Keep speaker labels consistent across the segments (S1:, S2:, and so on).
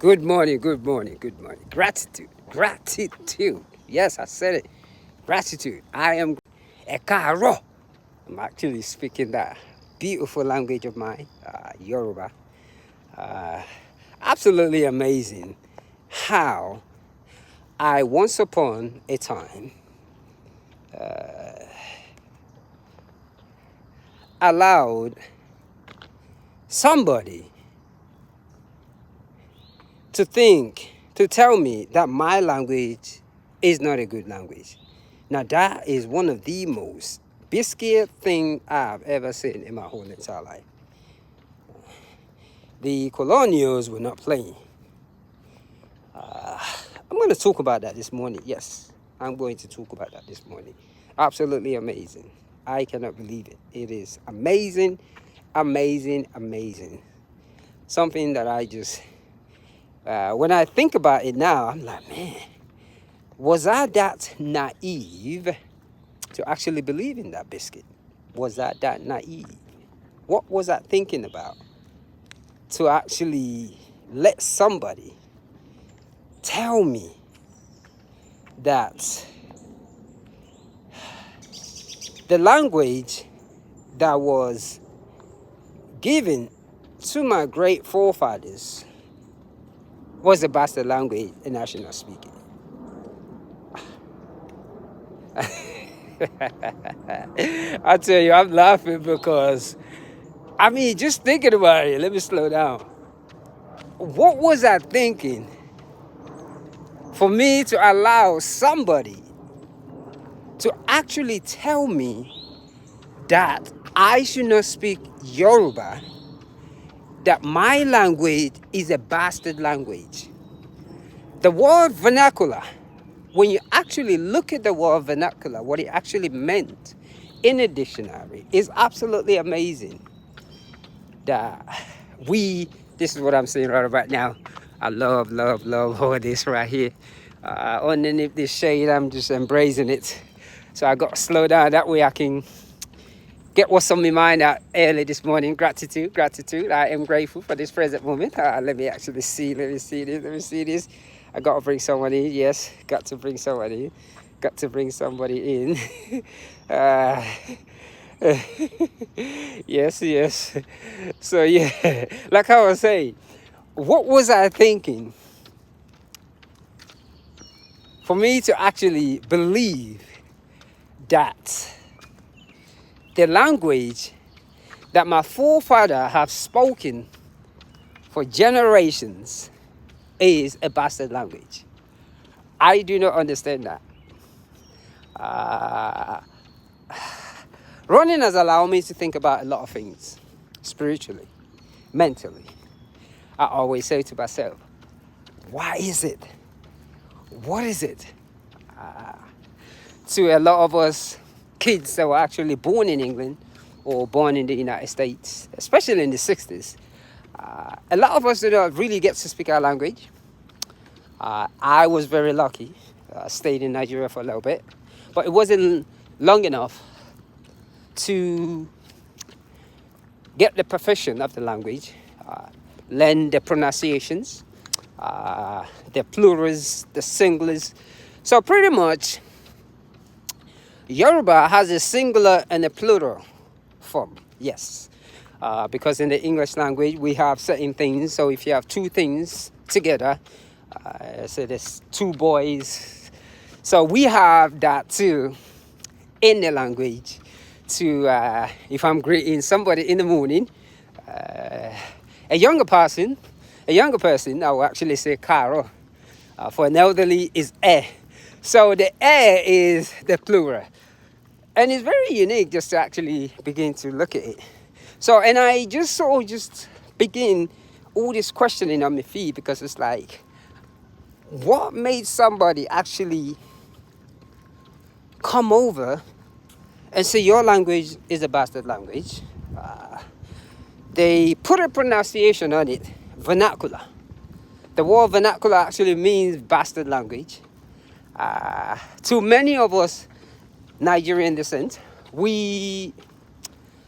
S1: Good morning, good morning, good morning. Gratitude, gratitude. Yes, I said it. Gratitude. I am Ekaro. I'm actually speaking that beautiful language of mine, Yoruba. Uh, Absolutely amazing how I once upon a time allowed somebody to tell me that my language is not a good language. Now that is one of the most biscuit thing I've ever seen in my whole entire life. The colonials were not playing. I'm going to talk about that this morning. Yes, I'm going to talk about that this morning. Absolutely amazing. I cannot believe it. It is amazing, amazing, amazing. Something that I just, when I think about it now, I'm like, man, was I that naive to actually believe in that biscuit? Was I that naive? What was I thinking about to actually let somebody tell me that the language that was given to my great forefathers was the bastard language and I should not speak it? I tell you, I'm laughing because, I mean, just thinking about it, let me slow down. What was I thinking for me to allow somebody to actually tell me that I should not speak Yoruba, that my language is a bastard language? The word vernacular, when you actually look at the word vernacular, what it actually meant in a dictionary is absolutely amazing. That this is what I'm saying right about now. I love, love, love all this right here. Underneath this shade, I'm just embracing it. So I got to slow down. That way I can get what's on my mind out early this morning. Gratitude, gratitude. I am grateful for this present moment. Let me actually see. Let me see this. I got to bring someone in. Yes, got to bring somebody in. Got to bring somebody in. Yes. So yeah, like I was saying, what was I thinking for me to actually believe that the language that my forefather have spoken for generations is a bastard language? I do not understand that. Running has allowed me to think about a lot of things, spiritually, mentally. I always say to myself, why is it? What is it? To a lot of us kids that were actually born in England or born in the United States, especially in the 60s, a lot of us do not really get to speak our language. I was very lucky. Stayed in Nigeria for a little bit, but it wasn't long enough to get the profession of the language, learn the pronunciations, the plurals, the singulars. So pretty much, Yoruba has a singular and a plural form, yes. Because in the English language, we have certain things. So if you have two things together, so there's two boys. So we have that too in the language. To if I'm greeting somebody in the morning, a younger person, I will actually say Karo. For an elderly is E. So the E is the plural. And it's very unique just to actually begin to look at it. So, and I just begin all this questioning on my feet, because it's like, what made somebody actually come over and say your language is a bastard language? They put a pronunciation on it, vernacular. The word vernacular actually means bastard language. To many of us Nigerian descent, we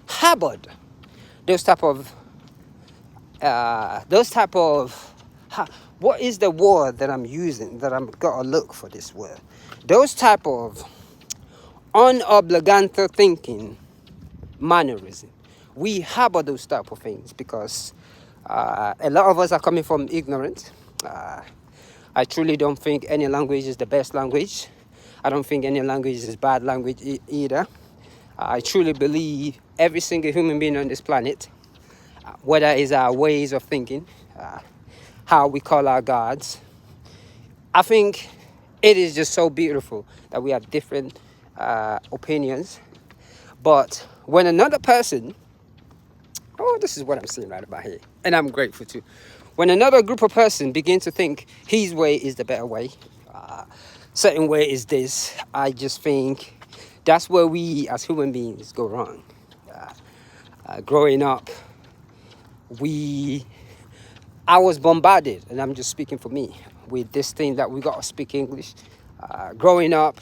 S1: harbored those type of What is the word that I'm using, that I'm got to look for this word? Those type of unobligant thinking mannerism. We harbor those type of things because a lot of us are coming from ignorance. I truly don't think any language is the best language. I don't think any language is bad language either. I truly believe every single human being on this planet, whether it's our ways of thinking, how we call our gods, I think it is just so beautiful that we have different opinions. But when another person, this is what I'm saying right about here, and I'm grateful too. When another group of person begin to think his way is the better way, certain way is this, I just think that's where we as human beings go wrong. Growing up, I was bombarded, and I'm just speaking for me, with this thing that we got to speak English. Growing up,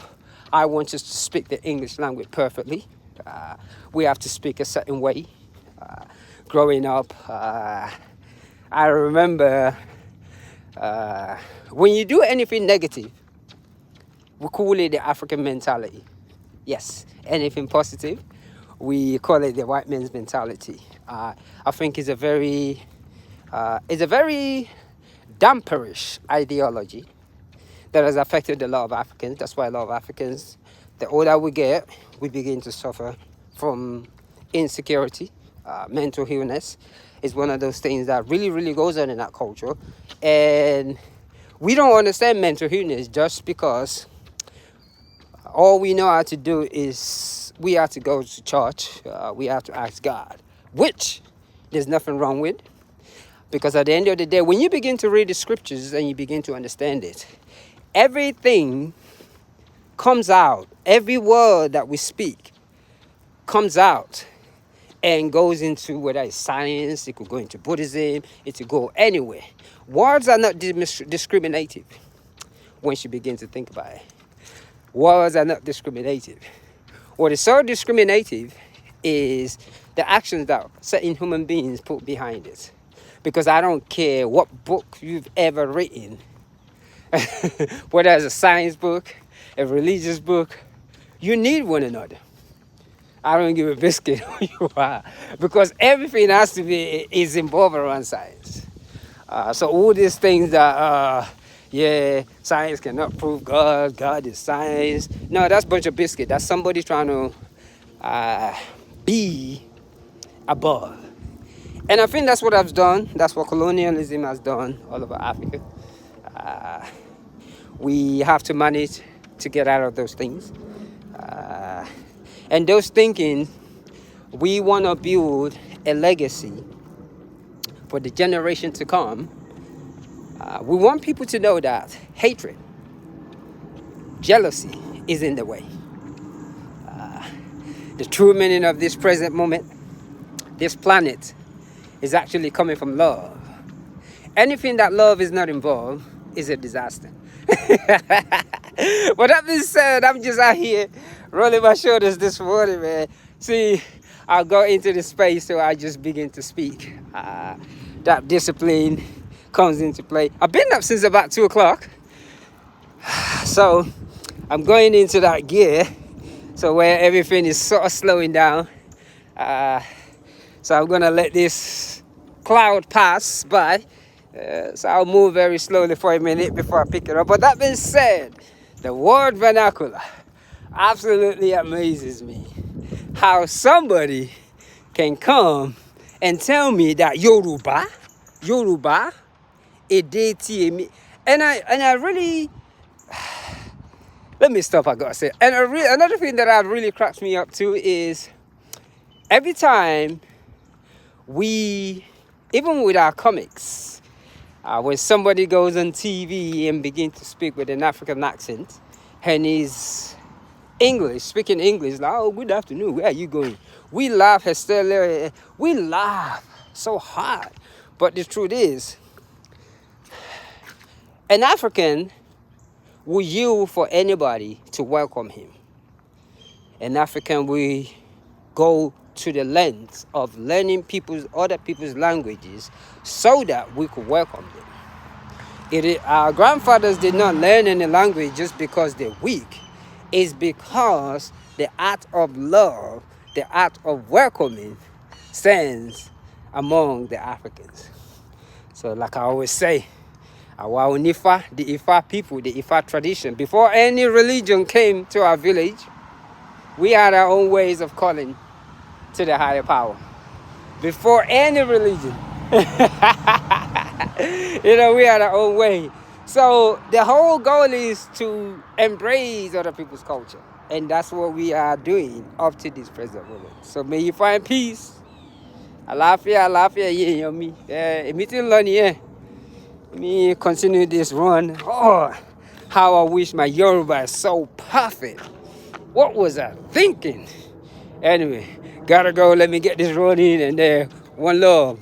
S1: I wanted to speak the English language perfectly. We have to speak a certain way. Growing up, I remember when you do anything negative, we call it the African mentality. Yes, anything positive, we call it the white man's mentality. I think it's a very damperish ideology that has affected a lot of Africans. That's why a lot of Africans, the older we get, we begin to suffer from insecurity. Mental illness is one of those things that really, really goes on in that culture. And we don't understand mental illness just because all we know how to do is we have to go to church. We have to ask God, which there's nothing wrong with. Because at the end of the day, when you begin to read the scriptures and you begin to understand it, everything comes out. Every word that we speak comes out and goes into, whether it's science, it could go into Buddhism, it could go anywhere. Words are not discriminative once you begin to think about it. Words are not discriminative. What is so discriminative is the actions that certain human beings put behind it. Because I don't care what book you've ever written, whether it's a science book, a religious book, you need one another. I don't give a biscuit who you are, because everything has to be is involved around science. So all these things that science cannot prove God, God is science. No, that's a bunch of biscuit. That's somebody trying to be above. And I think that's what I've done. That's what colonialism has done all over Africa. We have to manage to get out of those things. And those thinking, we want to build a legacy for the generation to come. We want people to know that hatred, jealousy is in the way. The true meaning of this present moment, this planet, is actually coming from love. Anything that love is not involved is a disaster. But that being said, I'm just out here rolling my shoulders this morning, man. See, I'll go into the space, so I just begin to speak. That discipline comes into play. I've been up since about 2 o'clock. So I'm going into that gear, so where everything is sort of slowing down. So I'm going to let this cloud pass by. So I'll move very slowly for a minute before I pick it up. But that being said, the word vernacular absolutely amazes me. How somebody can come and tell me that Yoruba, Ade Olude, and I really, let me stop, I gotta say. And another thing that really cracks me up too is every time even with our comics, when somebody goes on TV and begins to speak with an African accent and he's speaking English, like, oh, good afternoon, where are you going? We laugh hysterically, we laugh so hard. But the truth is, an African will yield for anybody to welcome him. An African will go to the length of learning other people's languages so that we could welcome them. Our grandfathers did not learn any language just because they're weak. It's because the art of love, the art of welcoming, stands among the Africans. So, like I always say, our Unifa, the Ifa people, the Ifa tradition, before any religion came to our village, we had our own ways of calling to the higher power. Before any religion, we had our own way. So the whole goal is to embrace other people's culture. And that's what we are doing up to this present moment. So may you find peace. Alafia, yeah, me. Meeting learning, yeah. Me continue this run. Oh, how I wish my Yoruba is so perfect. What was I thinking? Anyway, gotta go. Let me get this run in, and one love.